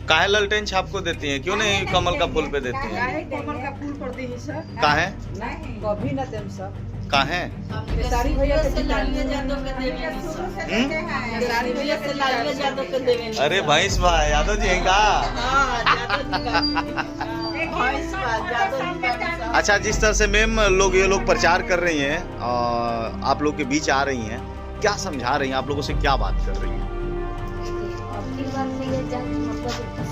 काहे ललटेन छाप को देती हैं, क्यों नहीं कमल का फूल पे देती हैं? कमल का फूल पर दी सर। काहे कभी न देम सर। काहे? सारी भैया से लालिया यादव के देवे, सारी भैया से लालिया यादव के देवे। अरे भैंस बा यादव जी हैं का? अच्छा, जिस तरह से मैम लोग ये लोग प्रचार कर रही हैं, आप लोग के बीच आ रही हैं, क्या समझा रही हैं, आप लोगों से क्या बात कर रही हैं?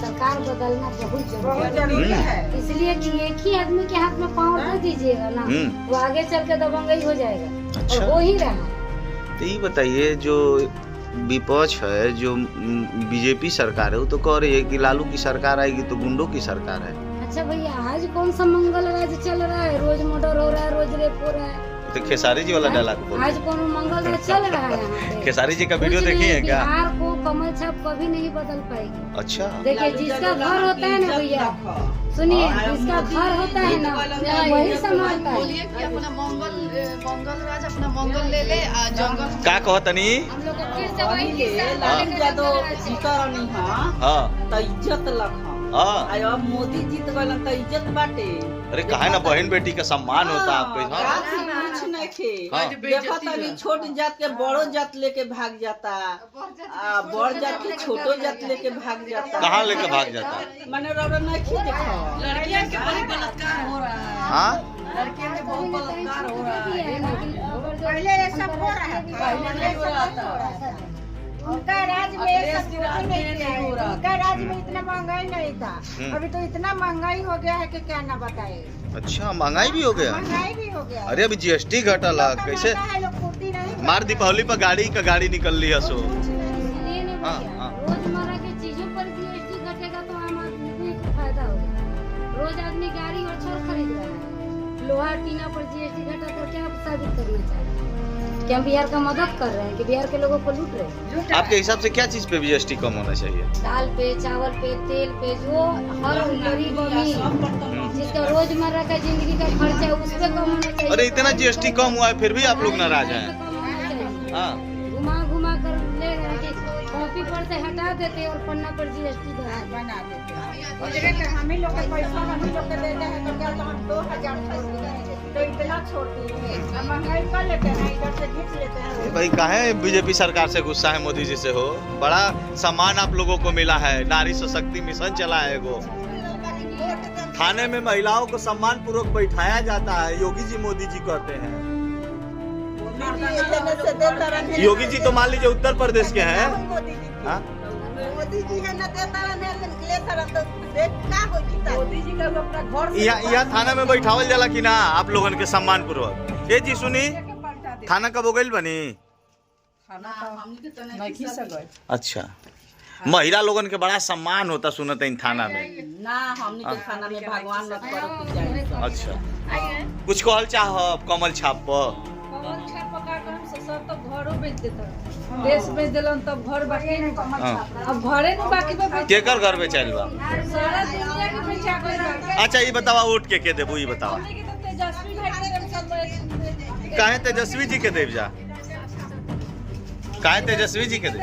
सरकार बदलना बहुत जरूरी है, इसलिए कि एक ही आदमी के हाथ में पाँव दे दीजिएगा ना, वो आगे चल के दबंगई हो जाएगा। अच्छा। और हो ही रहा। तो ये बताइए, जो विपक्ष है, जो बीजेपी सरकार है, वो तो कह रही है कि लालू की सरकार आएगी तो गुंडों की सरकार है। अच्छा भैया, आज कौन सा मंगल राज चल रहा है? रोज मर्डर हो रहा है, रोज रेप हो रहा है। तो खेसारी जी वाला डायलॉग बोल। आज कौन मंगल राज चल रहा है यहाँ पे? खेसारी जी का वीडियो देखी है क्या? बिहार को कमल छाप कभी नहीं बदल पाएगी। अच्छा, देखिए, जिसका घर होता है ना भैया, सुनिए, जिसका घर होता है ना वही संभालता है। अपना मंगल राज अपना मंगल ले ले जंगल का कहतनी हम लोग को फिर से वही लालू यादव जीता रहनी हाँ त इज्जत लखा। अब मोदी जीत गए तो इज्जत बाटे। अरे काहे ना, बहन बेटी का सम्मान होता है आपके। कुछ नहीं खे। देखो तनी छोट जात के बड़ो जात लेके भाग जाता, बड़ जात के छोटो जात लेके भाग जाता। कहाँ लेके भाग जाता? मैंने रोड नहीं खी देखो, लड़कियों के बहुत बलात्कार हो रहा है। हाँ, लड़कियों के बहुत बलात्कार हो रहा है। पहले ये सब हो रहा था, उनका राज में ये सब नहीं हो रहा, उनका राज में इतना महंगाई नहीं था। अभी तो इतना महंगाई हो गया है कि क्या ना बताए। अच्छा, महंगाई भी हो गया? महंगाई भी हो गया। अरे अभी जीएसटी घटला, कैसे मार दीपावली पर गाड़ी निकल ली है सो। रोजमर्रा की चीजों पर जीएसटी घटेगा तो आम आदमी को फायदा होगा। रोज आदमी गाड़ी और छड़ खरीद रहा है, लोहा टीना पर जीएसटी घटा तो क्या साबित करना चाहिए कि हम बिहार का मदद कर रहे हैं कि बिहार के लोगों को लूट रहे हैं? आपके हिसाब से क्या चीज पे जीएसटी कम होना चाहिए? दाल पे, चावल पे, तेल पे, जो हर गरीब अमीर जिसका रोजमर्रा का जिंदगी का खर्चा है उस पे कम होना चाहिए। अरे इतना जीएसटी कम हुआ है फिर भी आप लोग नाराज हैं? हाँ, घुमा कर ले रहे कि कॉपी पर से हटा देते और पन्ना पर जीएसटी बना देते। हम ही लोग का पैसा हम ही लोग के देते हैं तो क्या तो हम 2000 छोड़ देते, तो इतना छोड़ती है, महंगाई कर लेते हैं, इधर से खींच लेते हैं। भाई काहे बीजेपी सरकार से गुस्सा है मोदी जी से? हो बड़ा सम्मान आप लोगों को मिला है, नारी सशक्ति मिशन चला है वो, थाने में महिलाओं को सम्मान पूर्वक बैठाया जाता है। योगी जी मोदी जी कहते हैं। योगी जी तो मान लीजिए उत्तर प्रदेश के हैं। मोदी जी है ना देता मोदी जी का अपना घर यहाँ थाना में बैठावल जाला कि ना आप लोगन के सम्मान पूर्वक? ये जी सुनी, थाना कब हो गई बनी? अच्छा, महिला लोगन के बड़ा सम्मान होता सुनते इन थाना में ना, हमनी के थाना में भगवान न करो कि जाए। अच्छा, कुछ कहल चाह कमल छाप पर? कमल छाप का हम ससुर तो घरों बेच देता, देश बेच देलन तब घर बाकी नहीं, अब घरे नहीं बाकी बा। केकर घर बेचाइल बा? सारा दुनिया के बेचा गइल। अच्छा, ये बतावा वोट के देबू, ये बतावा। तेजस्वी भाई के सब काहे तेजस्वी जी के देव जा? काहे तेजस्वी जी के देव?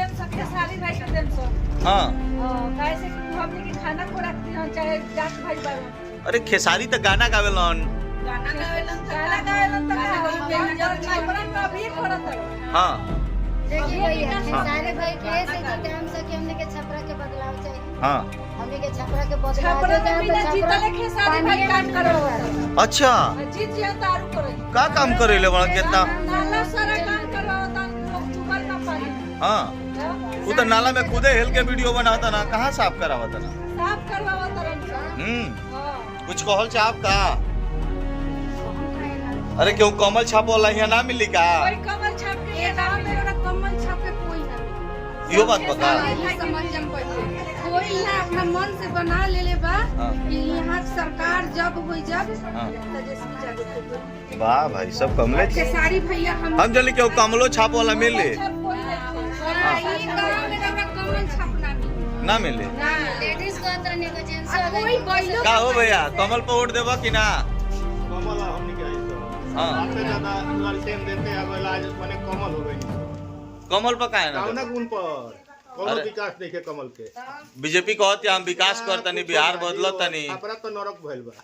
सारी भाई के देम सब। हाँ, कैसे कि हमनी के खाना को रखती हैं चाहे जात भाई बाबू। अरे खेसारी तो गाना गावेलन। गाना गावेलन तो कभी करत है। हाँ, देखिए भैया, सारे भाई कैसे जो टाइम से कि हमने के छपरा के बदलाव चाहिए। हाँ, हमने के छपरा के बदलाव छपरा में बिना जीतले खेसारी भाई काम करवा है। अच्छा, जीत जे तारू करे का काम करेले बड़ा कितना? नाला सारा काम करवाता लोग चुमर ना पाए। हाँ, वो तो नाला में कूदे हेल के वीडियो बनाता ना, कहाँ साफ करावता ना? साफ करवाता रहन। कुछ कहल चाप का? अरे क्यों कमल छाप वाला यहाँ ना मिली का? कोई कमल छाप के ये नाम में और कमल छाप के कोई ना। यो बात बता। कोई ना अपना मन से बना ले बा कि यहाँ सरकार जब हुई जब तेजस्वी जादव। वाह भाई, सब कमले थे। खेसारी भैया हम जल्दी क्यों कमलो छाप वाला मिले? कमल छाप ना मिली। ना मिले लेडीज को अंदर नहीं को जेंट्स अगर का हो भैया कमल पे वोट देबा कि ना? कमल हमनी के आई तो हाँ। सबसे ज्यादा ललटेन देते हैं अब इलाज माने कमल हो गई कमल पे का है ना काउना गुण पर कोनो अरे। विकास देखे कमल के बीजेपी कहत हम विकास करतनी बिहार बदलतनी। अपना तो नरक भइल बा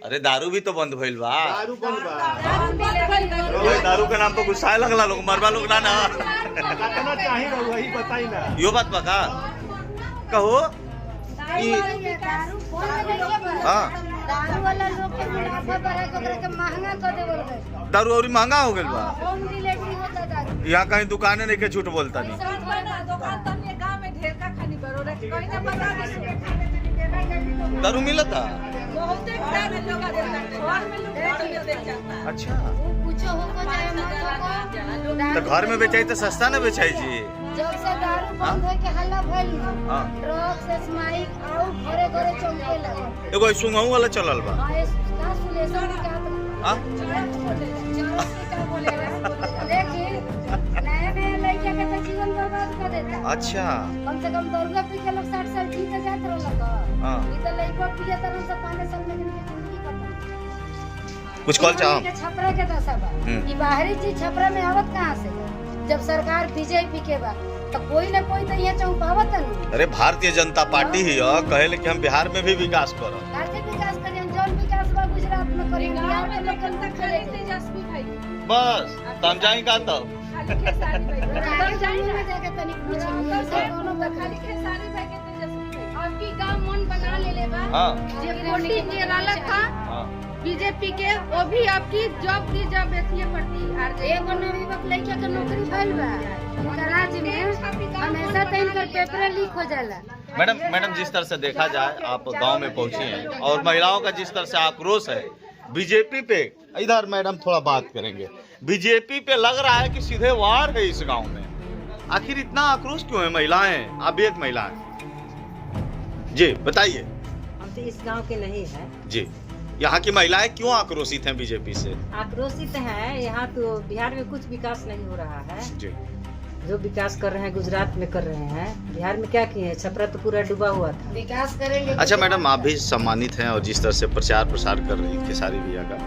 अरे दारू भी तो बंद भइल बा। दारू बंद बा ओए दारू के नाम पे गुस्सा लगला लोग मरवा लोग ना ना कितना चाहिए ना वही बताई ना यो बात बका कहो हाँ दारू वाला लोग के मुनाफा बढ़ा के ओकरा के महंगा कर देवल गए दारू और महंगा हो गइल बा। होम डिलीवरी होता दारू यहाँ कहीं दुकानें नहीं के झूठ बोलता नहीं। दुकान तो अपने गांव में ढेर का खानी करो रे कोई ना बता दारू मिलता बहुत दारू लोग देता है शहर में लोग दारू बेच जाता है। अच्छा वो कुछ होको चाहे मत होको तो घर में बेचाई तो सस्ता ना बेचाई जी। जब से दारू बंद है के हल्ला भइल ना हाँ। ट्रक से स्माइक और घरे घरे चौके लगे एगो सुंगहू वाला चलल बा। हां इस का सुलेशन का हाँ? देखिए नया नया लड़का के तो जीवन बर्बाद कर देता है। अच्छा कम से कम दौड़गा पी के लोग 60 साल जीते जात रहल हाँ। ई तो लड़का पिए तरह से 5 साल में जिंदगी खत्म। कुछ कॉल चाहो के छपरा के दशा बा कि बाहरी चीज छपरा में आवत कहां से? जब सरकार बीजेपी के बा तो कोई ना कोई तो यहाँ चौंकावत है। अरे भारतीय जनता पार्टी ही है कहे कि हम बिहार में भी विकास करो। राज्य विकास करें जौन विकास बा गुजरात में करें बिहार में लोग तक करे तेजस्वी भाई बस तम जाई का तब खाली खेसारी भाई उधर जाने में जाके तनी पूछी से दोनों का खाली खेसारी भाई के तेजस्वी भाई अब की गांव मन बना ले बा हाँ जे वोटिंग के लालच था हाँ बीजेपी के वो भी आपकी जॉब की जॉब एथिए पड़ती और एगो नवी बक लड़का के नौकरी भइल बा उनका राज्य में हमेशा तो इनकर पेपर लीक हो जाला। मैडम जिस तरह से देखा जाए आप गांव में पहुंची हैं और महिलाओं का जिस तरह से आक्रोश है बीजेपी पे, इधर मैडम थोड़ा बात करेंगे, बीजेपी पे लग रहा है कि सीधे वार है इस गांव में। आखिर इतना आक्रोश क्यों है? महिलाएं, आप भी एक महिला हैं जी, बताइए। हम तो इस गांव के नहीं है। जी, यहाँ की महिलाएं क्यों आक्रोशित हैं बीजेपी से? आक्रोशित है, यहाँ तो बिहार में कुछ विकास नहीं हो रहा है। जी जो विकास कर रहे हैं गुजरात में कर रहे हैं, बिहार में क्या किए हैं? छपरा तो पूरा डूबा हुआ था। विकास करेंगे। अच्छा मैडम, आप भी सम्मानित हैं और जिस तरह से प्रचार प्रसार कर रही है खेसारी भैया का,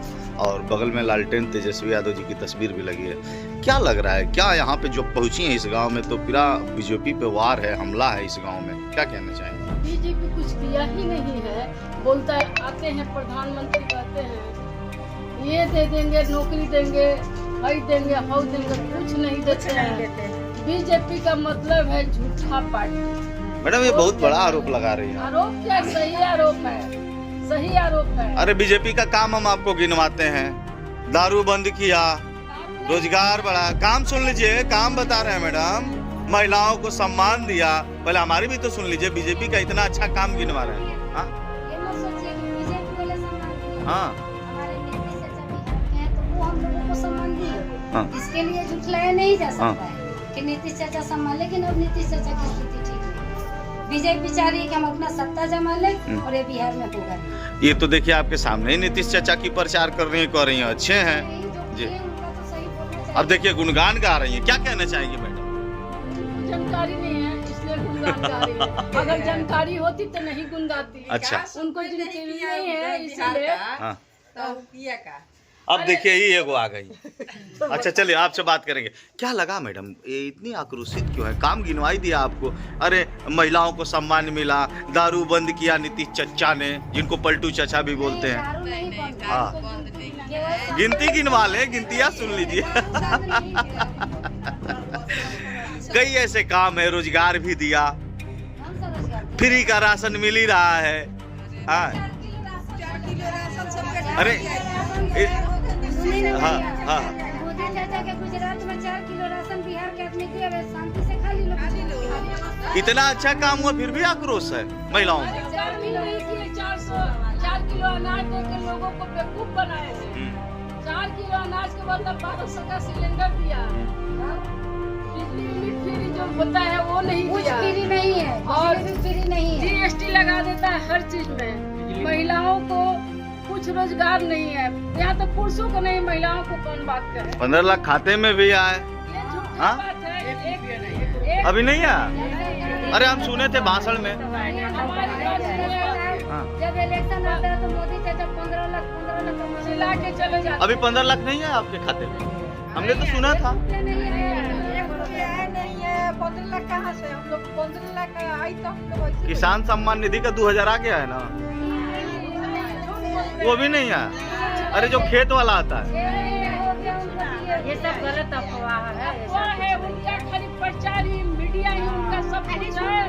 और बगल में लालटेन तेजस्वी यादव जी की तस्वीर भी लगी है, क्या लग रहा है, क्या यहाँ पे जो पहुंची है इस गांव में तो पूरा बीजेपी पे वार है, हमला है इस गांव में, क्या कहना चाहेंगे? बीजेपी कुछ किया ही नहीं है। बोलता है आते हैं प्रधानमंत्री कहते हैं ये दे देंगे, नौकरी देंगे, हई देंगे, हौ देंगे, कुछ नहीं देते हैं। बीजेपी का मतलब है झूठा पार्टी। मैडम ये बहुत बड़ा आरोप लगा रही है। आरोप क्या? सही आरोप है, सही आरोप है। अरे बीजेपी का काम हम आपको गिनवाते हैं, दारू बंद किया, रोजगार बढ़ा, काम सुन लीजिए, काम बता रहे हैं मैडम, महिलाओं को सम्मान दिया, पहले हमारी भी तो सुन लीजिए, बीजेपी का इतना अच्छा काम गिनवा रहे हैं। हाँ ये मत सोचिए कि बीजेपी वाले सम्मान दिए। हाँ हमारे नीतीश चाचा बिहार के हैं तो वो हम लोगों को सम्मान दिए। हाँ। इसके लिए झुठलाया नहीं जा सकता है कि नीतीश चाचा सम्मान, लेकिन अब नीतीश चाचा की स्थिति ठीक नहीं। बीजेपी चाह रही है कि हम अपना सत्ता जमा लें और ये बिहार में होगा। ये तो देखिए आपके सामने ही नीतीश चाचा की प्रचार कर रही हैं, अच्छे हैं जी। उनका तो सही बोलना चाहिए। अब देखिए गुणगान गा रही हैं, क्या कहना चाहेंगे मैडम? जानकारी नहीं है इसलिए गुनगान गा रही है। अगर जानकारी होती तो नहीं गुनगाती। अच्छा उनको जानकारी नहीं है इसलिए। हाँ तो किया का अब देखिए ही एगो आ गई। अच्छा चलिए आपसे बात करेंगे, क्या लगा मैडम ये इतनी आक्रोशित क्यों है? काम गिनवाई दिया आपको, अरे महिलाओं को सम्मान मिला, दारू बंद किया नीतीश चाचा ने, जिनको पलटू चाचा भी बोलते हैं। दारू नहीं बंद। हाँ केवल गिनती गिनवा ले, गिनतियाँ सुन लीजिए। कई ऐसे काम है, रोजगार भी दिया, कौन सा रोजगार? फ्री का राशन मिल ही रहा है। हाँ अरे सुनिए ना हाँ भैया, हाँ मोदी चाचा के गुजरात में 4 किलो राशन बिहार के आदमी दिए हुए, शांति से खा ली लोग। इतना अच्छा काम हुआ फिर भी आक्रोश है महिलाओं में। 4 किलो नहीं किए, 4 किलो अनाज देकर लोगों को बेवकूफ बनाए थे। 4 किलो अनाज के बदले 1200 का सिलेंडर दिया। बिजली फ्री जो होता है वो नहीं कुछ दिया। फ्री नहीं है और भी फ्री नहीं है। जीएसटी लगा देता है हर चीज में। महिलाओं को कुछ रोजगार नहीं है। यहाँ तो पुरुषों को नहीं, महिलाओं को कौन बात करे? 15 लाख खाते में भी आए। ये झूठी हाँ? बात है। एक अभी नहीं है? अरे हम सुने थे भाषण में। जब इलेक्शन आता है तो मोदी चाचा 15 लाख चिल्ला के चले जाते। अभी 15 लाख नहीं है आपके खाते में? हमने तो सुना था। नहीं है। 15 लाख कहाँ से? हम लोग 15 लाख आई तो हम लोग ऐसे किसान सम्मान निधि का 2000 आ गया है ना, वो भी नहीं है। अरे जो खेत वाला आता है, ये सब गलत अफवाह है। अफवाह है उनका, खाली प्रचार ही, मीडिया ही उनका सब कुछ है।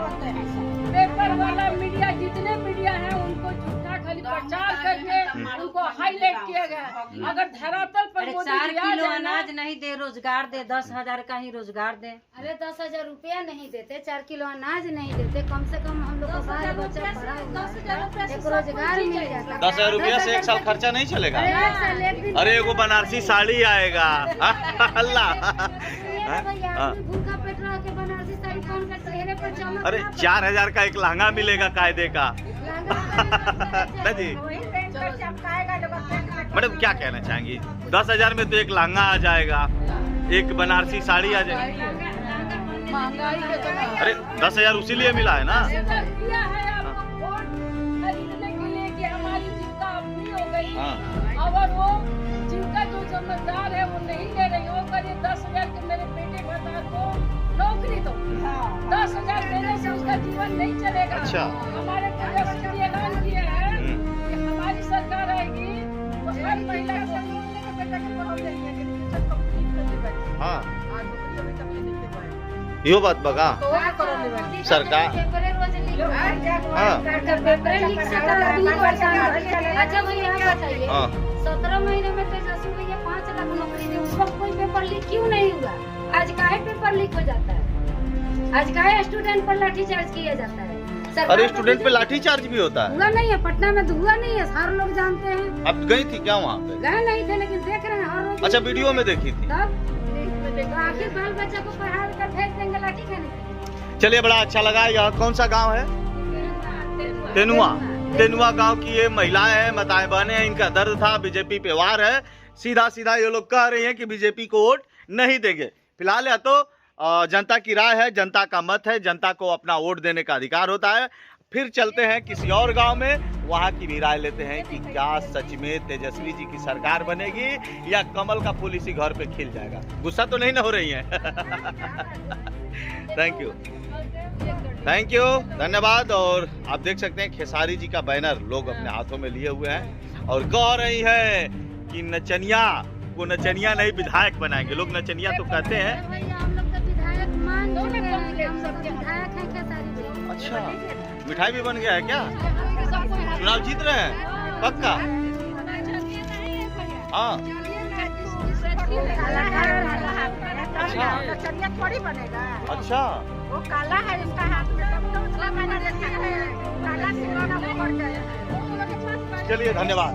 पेपर वाला मीडिया, जितने मीडिया है उनको झूठा खाली प्रचार करके उनको हाईलाइट किया गया। अगर धरातल पर अरे मोदी 4 जी आ किलो जाए ना, अनाज नहीं दे, रोजगार दे, 10,000 का ही रोजगार दे। अरे 10,000 रुपया नहीं देते, 4 किलो अनाज नहीं देते, कम से कम हम लोग का बाल बच्चा पढ़ा हुआ है, एक रोजगार मिल जाता। 10,000 रुपया से एक साल खर्चा नहीं चलेगा। अरे एक साल एक दिन अरे एगो बनारसी साड़ी आएगा। अल्लाह। भैया आदमी भूखा पेट रह के बनारसी साड़ी पहन कर चेहरे पर चमक। अरे 4,000 का एक लहंगा मिलेगा कायदे का। ना जी मैडम क्या कहना चाहेंगी? 10,000 में तो एक लहंगा आ जाएगा, एक बनारसी साड़ी आ जाएगी। महंगाई के तो अरे 10,000 उसी लिए मिला है ना। दिया है आपको वोट खरीदने के लिए कि हमारी जीविका अपनी हो गई। हाँ। और वो जिनका जो जिम्मेदार है वो नहीं ले रही हो, करिए 10,000 के मेरे बेटे भतार को नौकरी दो। 10,000 देने से उसका जीवन नहीं चलेगा। अच्छा। हमारे तेजस्वी ऐलान किए हैं कि हमारी सरकार आएगी तो हर महिला को हाँ यो बात बघा सरकार। हाँ। अच्छा भैया आप बताइए, हाँ। 17 महीने में तेजस्वी भैया 5 लाख नौकरी दी, उसका कोई पेपर लीक क्यों नहीं हुआ? आज काहे पेपर लीक हो जाता है? आज काहे स्टूडेंट पर लाठीचार्ज किया जाता है? अरे स्टूडेंट पे लाठी चार्ज भी होता है? हुआ नहीं है, पटना में तो हुआ नहीं है, सारे लोग जानते हैं। अब गई थी क्या वहाँ पे? गए नहीं थे लेकिन देख रहे हैं हर रोज। अच्छा वीडियो में देखी थी। तब तो आखिर बाल बच्चा को पढ़ा कर भेज देंगे लाठी खाने। चलिए बड़ा अच्छा लगा। यह कौन सा गांव है? तेनुआ। तेनुआ गांव की ये महिलाएं हैं, माताएं बहनें हैं, इनका दर्द था, बीजेपी पे वार है। सीधा सीधा ये लोग कह रही हैं कि बीजेपी को वोट नहीं देंगे। फिलहाल या तो जनता की राय है, जनता का मत है, जनता को अपना वोट देने का अधिकार होता है। फिर चलते हैं किसी और गांव में, वहां की भी राय लेते हैं कि क्या सच में तेजस्वी जी की सरकार बनेगी या कमल का फूल इसी घर पे खिल जाएगा। गुस्सा तो नहीं ना हो रही है? थैंक यू, थैंक यू, धन्यवाद। और आप देख सकते हैं खेसारी जी का बैनर लोग अपने हाथों में लिए हुए हैं और कह रही है कि नचनिया को नचनिया नहीं विधायक बनाएंगे। लोग नचनिया तो कहते हैं। भैया हम लोग का विधायक मान चुके हैं, हम लोग का विधायक है खेसारी जी। अच्छा मिठाई भी बन गया है क्या? चुनाव जीत रहे हैं पक्का? हाँ। अच्छा थोड़ी बनेगा, अच्छा वो काला है इसका हाथ में, तब तो उसका मैंने देखा है काला सिरोना पकड़ के। चलिए धन्यवाद।